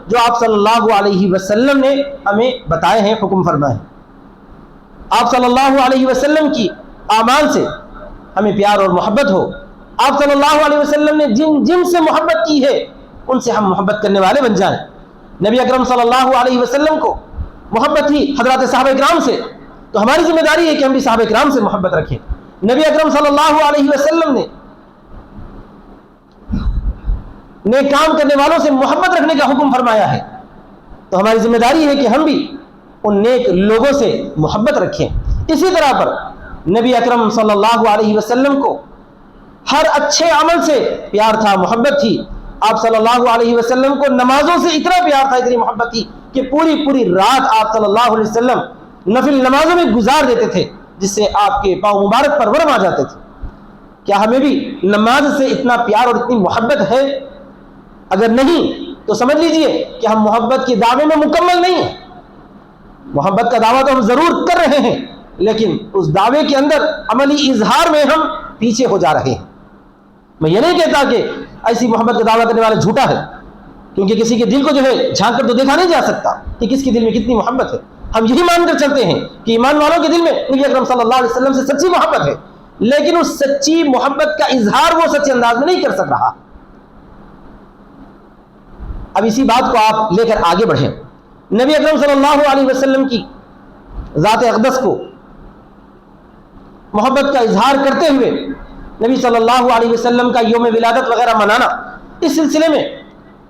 جو آپ صلی اللہ علیہ وسلم نے ہمیں بتائے ہیں، حکم فرمائے. آپ صلی اللہ علیہ وسلم کی اعمال سے ہمیں پیار اور محبت ہو. آپ صلی اللہ علیہ وسلم نے جن سے محبت کی ہے ان سے ہم محبت کرنے والے بن جائیں. نبی اکرم صلی اللہ علیہ وسلم کو محبت تھی حضرات صحابہ کرام سے، تو ہماری ذمہ داری ہے کہ ہم بھی صحابہ کرام سے محبت رکھیں. نبی اکرم صلی اللہ علیہ وسلم نے نیک کام کرنے والوں سے محبت رکھنے کا حکم فرمایا ہے، تو ہماری ذمہ داری ہے کہ ہم بھی ان نیک لوگوں سے محبت رکھیں. اسی طرح پر نبی اکرم صلی اللہ علیہ وسلم کو ہر اچھے عمل سے پیار تھا، محبت تھی. آپ صلی اللہ علیہ وسلم کو نمازوں سے اتنا پیار تھا، اتنی محبت تھی کہ پوری رات آپ صلی اللہ علیہ وسلم نفل نمازوں میں گزار دیتے تھے جس سے آپ کے پاؤں مبارک پر ورم آ جاتے تھے. کیا ہمیں بھی نماز سے اتنا پیار اور اتنی محبت ہے؟ اگر نہیں تو سمجھ لیجئے کہ ہم محبت کے دعوے میں مکمل نہیں ہیں. محبت کا دعویٰ تو ہم ضرور کر رہے ہیں لیکن اس دعوے کے اندر عملی اظہار میں ہم پیچھے ہو جا رہے ہیں. میں یہ نہیں کہتا کہ ایسی محبت کا دعویٰ کرنے والا جھوٹا ہے، کیونکہ کسی کے دل کو جو ہے جھانک کر تو دیکھا نہیں جا سکتا کہ کس کے دل میں کتنی محبت ہے. ہم یہی مان کر چلتے ہیں کہ ایمان والوں کے دل میں نبی اکرم صلی اللہ علیہ وسلم سے سچی محبت ہے، لیکن اس سچی محبت کا اظہار وہ سچے انداز میں نہیں کر سک رہا. اب اسی بات کو آپ لے کر آگے بڑھیں. نبی اکرم صلی اللہ علیہ وسلم کی ذات اقدس کو محبت کا اظہار کرتے ہوئے نبی صلی اللہ علیہ وسلم کا یوم ولادت وغیرہ منانا، اس سلسلے میں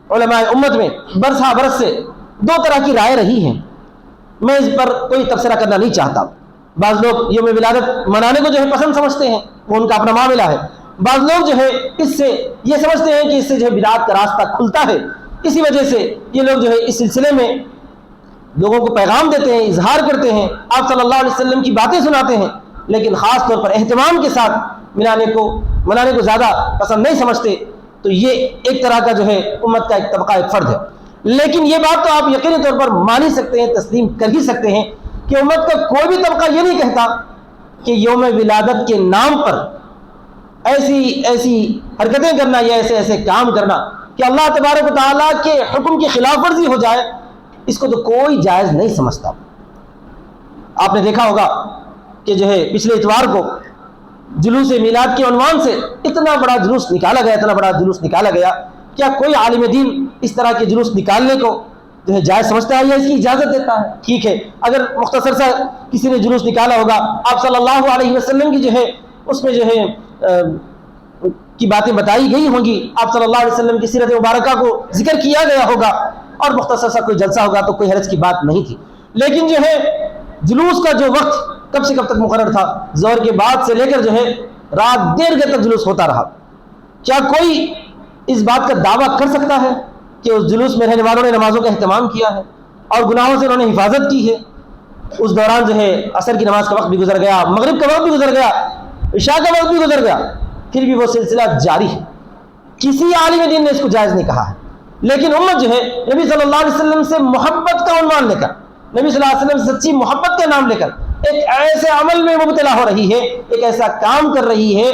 علماء امت میں برسہ برس سے دو طرح کی رائے رہی ہیں. میں اس پر کوئی تبصرہ کرنا نہیں چاہتا. بعض لوگ یوم ولادت منانے کو جو ہے پسند سمجھتے ہیں، وہ ان کا اپنا معاملہ ہے. بعض لوگ جو ہے اس سے یہ سمجھتے ہیں کہ اس سے جو ہے بدعت کا راستہ کھلتا ہے، اسی وجہ سے یہ لوگ جو ہے اس سلسلے میں لوگوں کو پیغام دیتے ہیں، اظہار کرتے ہیں، آپ صلی اللہ علیہ وسلم کی باتیں سناتے ہیں، لیکن خاص طور پر اہتمام کے ساتھ منانے کو زیادہ پسند نہیں سمجھتے. تو یہ ایک طرح کا جو ہے امت کا ایک طبقہ، ایک فرد ہے. لیکن یہ بات تو آپ یقینی طور پر مان ہی سکتے ہیں، تسلیم کر ہی سکتے ہیں کہ امت کا کوئی بھی طبقہ یہ نہیں کہتا کہ یوم ولادت کے نام پر ایسی حرکتیں کرنا یا ایسے کام کرنا کہ اللہ تبارک و تعالیٰ کے حکم کی خلاف ورزی ہو جائے، اس کو تو کوئی جائز نہیں سمجھتا۔ آپ نے دیکھا ہوگا کہ جو ہے پچھلے اتوار کو جلوس میلاد کے عنوان سے اتنا بڑا جلوس نکالا گیا، کیا کوئی عالم دین اس طرح کے جلوس نکالنے کو جو ہے جائز سمجھتا ہے یا اس کی اجازت دیتا ہے؟ ٹھیک ہے، اگر مختصر سا کسی نے جلوس نکالا ہوگا، آپ صلی اللہ علیہ وسلم کی جو ہے اس میں جو ہے کی باتیں بتائی گئی ہوں گی، آپ صلی اللہ علیہ وسلم کی سیرت مبارکہ کو ذکر کیا گیا ہوگا اور مختصر سا کوئی جلسہ ہوگا تو کوئی حرج کی بات نہیں تھی۔ لیکن جو ہے جلوس کا جو وقت کب سے کب تک مقرر تھا، ظہر کے بعد سے لے کر جو ہے رات دیر تک جلوس ہوتا رہا۔ کیا کوئی اس بات کا دعویٰ کر سکتا ہے کہ اس جلوس میں رہنے والوں نے نمازوں کا اہتمام کیا ہے اور گناہوں سے انہوں نے حفاظت کی ہے؟ اس دوران جو ہے عصر کی نماز کا وقت بھی گزر گیا، مغرب کا وقت بھی گزر گیا، عشاء کا وقت بھی گزر گیا، پھر بھی وہ سلسلہ جاری ہے۔ کسی عالم دین نے اس کو جائز نہیں کہا ہے، لیکن امت جو ہے نبی صلی اللہ علیہ وسلم سے محبت کا عنوان لے کر، نبی صلی اللہ علیہ وسلم سے سچی محبت کا نام لے کر ایک ایسے عمل میں مبتلا ہو رہی ہے، ایک ایسا کام کر رہی ہے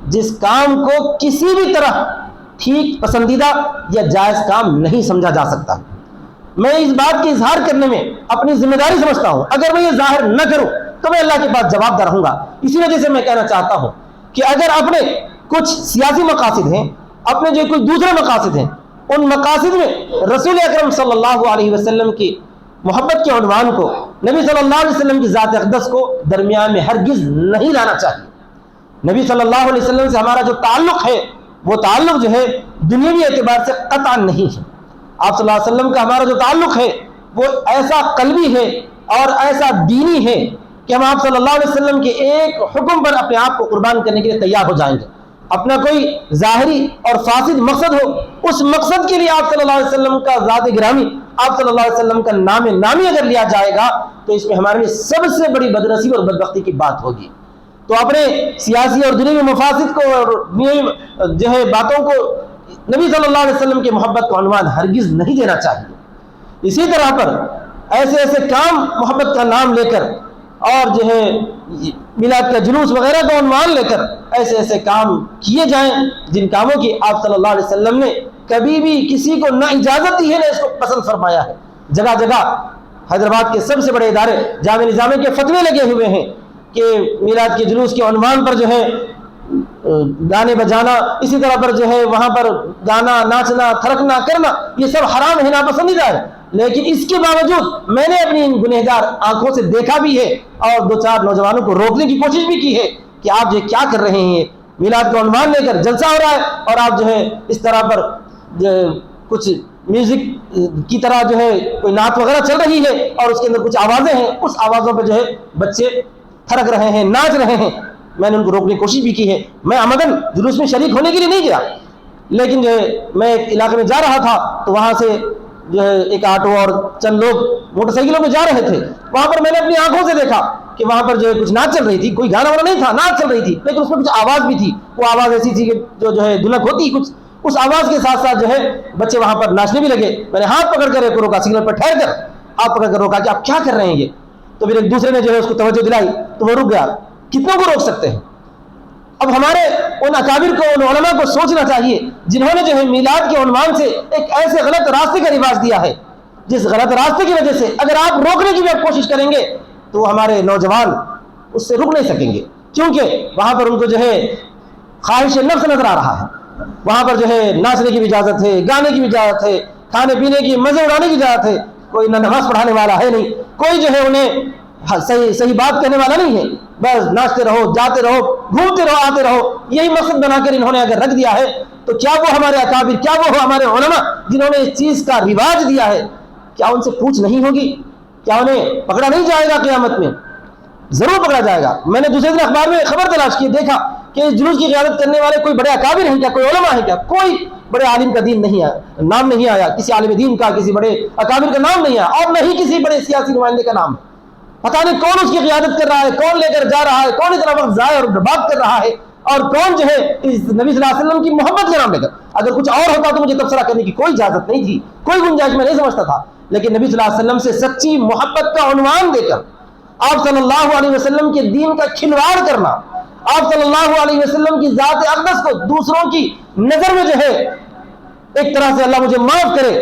جس کام کو کسی بھی طرح ٹھیک، پسندیدہ یا جائز کام نہیں سمجھا جا سکتا۔ میں اس بات کے اظہار کرنے میں اپنی ذمہ داری سمجھتا ہوں، اگر میں یہ ظاہر نہ کروں تو میں اللہ کے پاس جواب دہ رہوں گا۔ اسی وجہ سے میں کہنا چاہتا ہوں کہ اگر اپنے کچھ سیاسی مقاصد ہیں، اپنے جو کچھ دوسرے مقاصد ہیں، ان مقاصد میں رسول اکرم صلی اللہ علیہ وسلم کی محبت کے عنوان کو، نبی صلی اللہ علیہ وسلم کی ذات اقدس کو درمیان میں ہرگز نہیں لانا چاہیے۔ نبی صلی اللہ علیہ وسلم سے ہمارا جو تعلق ہے وہ تعلق جو ہے دنیاوی اعتبار سے قطعا نہیں ہے۔ آپ صلی اللہ علیہ وسلم کا ہمارا جو تعلق ہے وہ ایسا قلبی ہے اور ایسا دینی ہے کہ ہم آپ صلی اللہ علیہ وسلم کے ایک حکم پر اپنے آپ کو قربان کرنے کے لیے تیار ہو جائیں گے۔ اپنا کوئی ظاہری اور فاسد مقصد ہو، اس مقصد کے لیے آپ صلی اللہ علیہ وسلم کا ذات گرامی، آپ صلی اللہ علیہ وسلم کا نام نامی اگر لیا جائے گا تو اس میں ہمارے لیے سب سے بڑی بدنصیبی اور بدبختی کی بات ہوگی۔ تو اپنے سیاسی اور دنیوی مفاسد کو اور جو ہے باتوں کو نبی صلی اللہ علیہ وسلم کی محبت کو عنوان ہرگز نہیں دینا چاہیے۔ اسی طرح پر ایسے کام محبت کا نام لے کر اور جو ہے میلاد کا جلوس وغیرہ کا عنوان لے کر ایسے کام کیے جائیں جن کاموں کی آپ صلی اللہ علیہ وسلم نے کبھی بھی کسی کو نہ اجازت دی ہے نہ اس کو پسند فرمایا ہے۔ جگہ جگہ حیدرآباد کے سب سے بڑے ادارے جامعہ نظامیہ کے فتوے لگے ہوئے ہیں کہ میلاد کے جلوس کے عنوان پر جو ہے گانے بجانا، اسی طرح پر جو ہے وہاں پر گانا، ناچنا، تھرکنا کرنا، یہ سب حرام ہے، ناپسندیدہ ہے۔ لیکن اس کے باوجود میں نے اپنی ان گنہگار آنکھوں سے دیکھا بھی ہے اور دو چار نوجوانوں کو روکنے کی کوشش بھی کی ہے کہ آپ جو کیا کر رہے ہیں، میلاد کا عنوان لے کر جلسہ ہو رہا ہے اور آپ جو ہے اس طرح پر کچھ میوزک کی طرح جو ہے کوئی نعت وغیرہ چل رہی ہے اور اس کے اندر کچھ آوازیں ہیں، اس آوازوں پہ جو ہے بچے تھرک رہے ہیں، ناچ رہے ہیں۔ میں نے ان کو روکنے کی کوشش بھی کی ہے، میں عمدن جلوس میں شریک ہونے کے لیے نہیں گیا، لیکن جو ہے میں ایک علاقے میں جا رہا تھا تو وہاں سے جو ہے ایک آٹو اور چند لوگ موٹر سائیکلوں پہ جا رہے تھے، وہاں پر میں نے اپنی آنکھوں سے دیکھا کہ وہاں پر جو ہے کچھ نعت چل رہی تھی، کوئی گانا وانا نہیں تھا، نعت چل رہی تھی، لیکن اس میں کچھ آواز بھی تھی۔ وہ آواز ایسی تھی کہ جو ہے دھنک ہوتی کچھ، اس آواز کے ساتھ ساتھ جو ہے بچے وہاں پر ناچنے بھی لگے۔ میں نے ہاتھ پکڑ کر ایک کو روکا، سگنل پر ٹھہر کر ہاتھ پکڑ کر روکا کہ آپ کیا کر رہے ہیں یہ؟ تو پھر ایک دوسرے نے جو ہے اس کو توجہ دلائی تو وہ رک گیا۔ کتنوں کو روک سکتے ہیں؟ اب ہمارے ان اکابر کو، ان علماء کو سوچنا چاہیے جنہوں نے جو ہے میلاد کے عنوان سے ایک ایسے غلط راستے کا رواج دیا ہے، جس غلط راستے کی وجہ سے اگر آپ روکنے کی بھی کوشش کریں گے تو ہمارے نوجوان اس سے رک نہیں سکیں گے، کیونکہ وہاں پر ان کو جو ہے خواہش نفس نظر آ رہا ہے۔ وہاں پر جو ہے ناچنے کی بھی اجازت ہے، گانے کی بھی اجازت ہے، کھانے پینے کی، مزے اڑانے کی اجازت ہے۔ کوئی نہ نماز پڑھانے والا ہے نہیں، کوئی جو ہے انہیں صحیح بات کہنے والا نہیں ہے، بس ناچتے رہو، جاتے رہو، گھومتے رہو، آتے رہو، یہی مقصد بنا کر انہوں نے اگر رکھ دیا ہے تو کیا وہ ہمارے اکابر، کیا وہ ہمارے علماء جنہوں نے اس چیز کا رواج دیا ہے، کیا ان سے پوچھ نہیں ہوگی؟ کیا انہیں پکڑا نہیں جائے گا قیامت میں؟ ضرور پکڑا جائے گا۔ میں نے دوسرے دن اخبار میں خبر تلاش کی، دیکھا کہ اس جلوس کی قیادت کرنے والے کوئی بڑے اکابر ہیں کیا، کوئی علماء ہیں کیا؟ کوئی بڑے عالم کا دین نہیں آیا، نام نہیں آیا، کسی عالم دین کا، کسی بڑے اکابر کا نام نہیں آیا، اور نہ ہی کسی بڑے سیاسی نمائندے کا نام۔ پتہ نہیں کون اس کی قیادت کر رہا ہے، کون لے کر جا رہا ہے، کون اتنا وقت ضائع اور برباد کر رہا ہے، اور کون جو ہے اس نبی صلی اللہ علیہ وسلم کی محبت کے نام لے کر۔ اگر کچھ اور ہوتا تو مجھے تبصرہ کرنے کی کوئی اجازت نہیں تھی، کوئی گنجائش میں نہیں سمجھتا تھا، لیکن نبی صلی اللہ علیہ وسلم سے سچی محبت کا عنوان دے کر آپ صلی اللہ علیہ وسلم کے دین کا کھلواڑ کرنا، آپ صلی اللہ علیہ وسلم کی ذات اقدس کو دوسروں کی نظر میں جو ہے ایک طرح سے اللہ مجھے معاف کرے،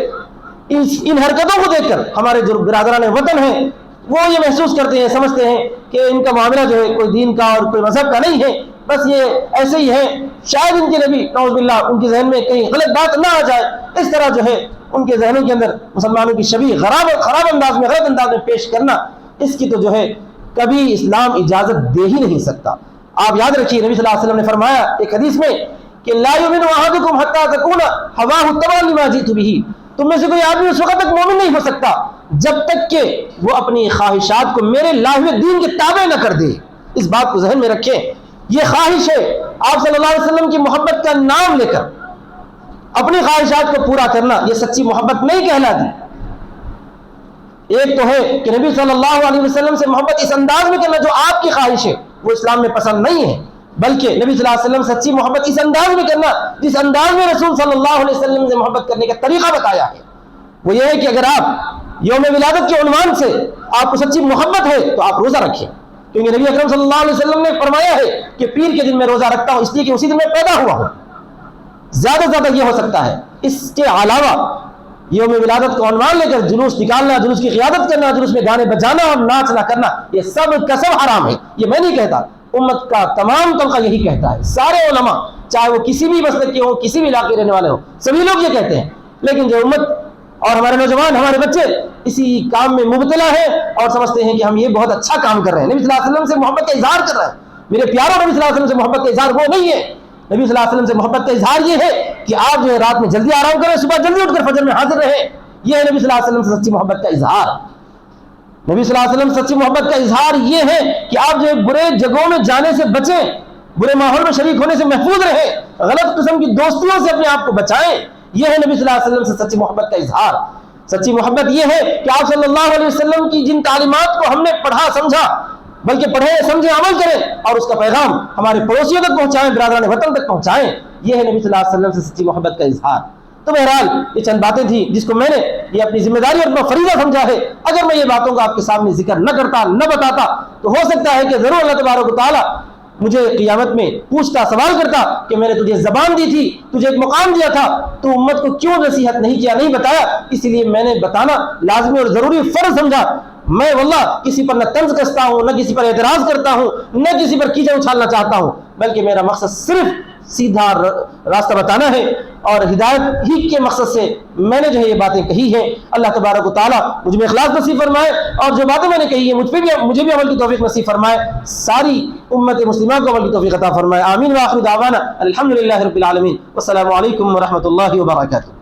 ان حرکتوں کو دیکھ کر ہمارے جو برادران وطن ہیں وہ یہ محسوس کرتے ہیں، سمجھتے ہیں کہ ان کا معاملہ جو ہے کوئی دین کا اور کوئی مذہب کا نہیں ہے، بس یہ ایسے ہی ہے، شاید ان کے نبی نعوذ باللہ ان کے ذہن میں کہیں غلط بات نہ آ جائے، اس طرح جو ہے ان کے ذہنوں کے اندر مسلمانوں کی شبیہ خراب انداز میں، غلط انداز میں پیش کرنا، اس کی تو جو ہے کبھی اسلام اجازت دے ہی نہیں سکتا۔ آپ یاد رکھیے نبی صلی اللہ علیہ وسلم نے فرمایا ایک حدیث میں کہ لا یؤمن احدکم حتی تکون ہواہ تبعا لما جئت بہ، تم میں سے کوئی آدمی اس وقت تک مومن نہیں ہو سکتا جب تک کہ وہ اپنی خواہشات کو میرے لائے ہوئے دین کے تابع نہ کر دے۔ اس بات کو ذہن میں رکھیں، یہ خواہش ہے آپ صلی اللہ علیہ وسلم کی محبت کا نام لے کر اپنی خواہشات کو پورا کرنا، یہ سچی محبت نہیں کہلاتی۔ ایک تو ہے کہ نبی صلی اللہ علیہ وسلم سے محبت اس انداز میں کرنا جو آپ کی خواہش ہے وہ اسلام میں پسند نہیں ہے، بلکہ نبی صلی اللہ علیہ وسلم سچی محبت اس انداز میں کرنا جس انداز میں رسول صلی اللہ علیہ وسلم سے محبت کرنے کا طریقہ بتایا ہے، وہ یہ ہے کہ اگر آپ یوم ولادت کے عنوان سے آپ کو سچی محبت ہے تو آپ روزہ رکھیں، کیونکہ نبی اکرم صلی اللہ علیہ وسلم نے فرمایا ہے کہ پیر کے دن میں روزہ رکھتا ہوں اس لیے کہ اسی دن میں پیدا ہوا ہوں۔ زیادہ سے زیادہ یہ ہو سکتا ہے، اس کے علاوہ یوم ولادت کو عنوان لے کر جلوس نکالنا، جلوس کی قیادت کرنا، جلوس میں گانے بجانا اور ناچنا کرنا، یہ سب کا سب حرام ہے۔ یہ میں نہیں کہتا، امت کا تمام طبقہ یہی کہتا ہے، سارے علماء چاہے وہ کسی بھی مسلک کے ہوں، کسی بھی علاقے رہنے والے ہوں، سبھی لوگ یہ کہتے ہیں، لیکن جو امت اور ہمارے نوجوان، ہمارے بچے اسی کام میں مبتلا ہیں اور سمجھتے ہیں کہ ہم یہ بہت اچھا کام کر رہے ہیں، نبی صلی اللہ علیہ وسلم سے محبت کا اظہار کر رہے ہیں۔ میرے پیاروں، نبی صلی اللہ علیہ وسلم سے محبت کا اظہار وہ نہیں ہے، نبی صلی اللہ علیہ وسلم سے محبت کا اظہار یہ ہے کہ آپ جو ہے رات میں جلدی آرام کریں، صبح جلدی اٹھ کر فجر میں حاضر رہیں، یہ ہے نبی صلی اللہ علیہ وسلم سے سچی محبت کا اظہار۔ نبی صلی اللہ علیہ وسلم سچی محبت کا اظہار یہ ہے کہ آپ جو ہے برے جگہوں میں جانے سے بچیں، برے ماحول میں شریک ہونے سے محفوظ رہیں، غلط قسم کی دوستیوں سے اپنے آپ کو بچائیں، یہ ہے نبی صلی اللہ علیہ وسلم سے سچی محبت کا اظہار۔ سچی محبت یہ ہے کہ آپ صلی اللہ علیہ وسلم کی جن تعلیمات کو ہم نے پڑھا سمجھا، بلکہ پڑھے سمجھے عمل کریں اور اس کا پیغام ہمارے پڑوسیوں تک پہنچائیں، برادران وطن تک پہنچائیں، یہ ہے نبی صلی اللہ علیہ وسلم سے سچی محبت کا اظہار۔ تو بہرحال یہ چند باتیں تھیں جس کو میں نے یہ اپنی ذمہ داری اور اپنا فریضہ سمجھا ہے، اگر میں یہ باتوں کو آپ کے سامنے ذکر نہ کرتا، نہ بتاتا تو ہو سکتا ہے کہ ضرور اللہ تبارک و تعالیٰ مجھے قیامت میں پوچھتا، سوال کرتا کہ میں نے تجھے زبان دی تھی، تجھے ایک مقام دیا تھا، تو امت کو کیوں نصیحت نہیں کیا، نہیں بتایا؟ اس لیے میں نے بتانا لازمی اور ضروری فرض سمجھا۔ میں واللہ کسی پر نہ طنز کستا ہوں، نہ کسی پر اعتراض کرتا ہوں، نہ کسی پر کیچڑ اچھالنا چاہتا ہوں، بلکہ میرا مقصد صرف سیدھا راستہ بتانا ہے اور ہدایت ہی کے مقصد سے میں نے جو ہے یہ باتیں کہی ہیں۔ اللہ تبارک و تعالیٰ مجھ میں اخلاص نصیب فرمائے اور جو باتیں میں نے کہی ہیں مجھے بھی عمل کی توفیق نصیب فرمائے، ساری امت مسلمہ کو عمل کی توفیق عطا فرمائے۔ آمین۔ وآخر دعوانا الحمدللہ رب العالمین، والسلام علیکم ورحمۃ اللہ وبرکاتہ۔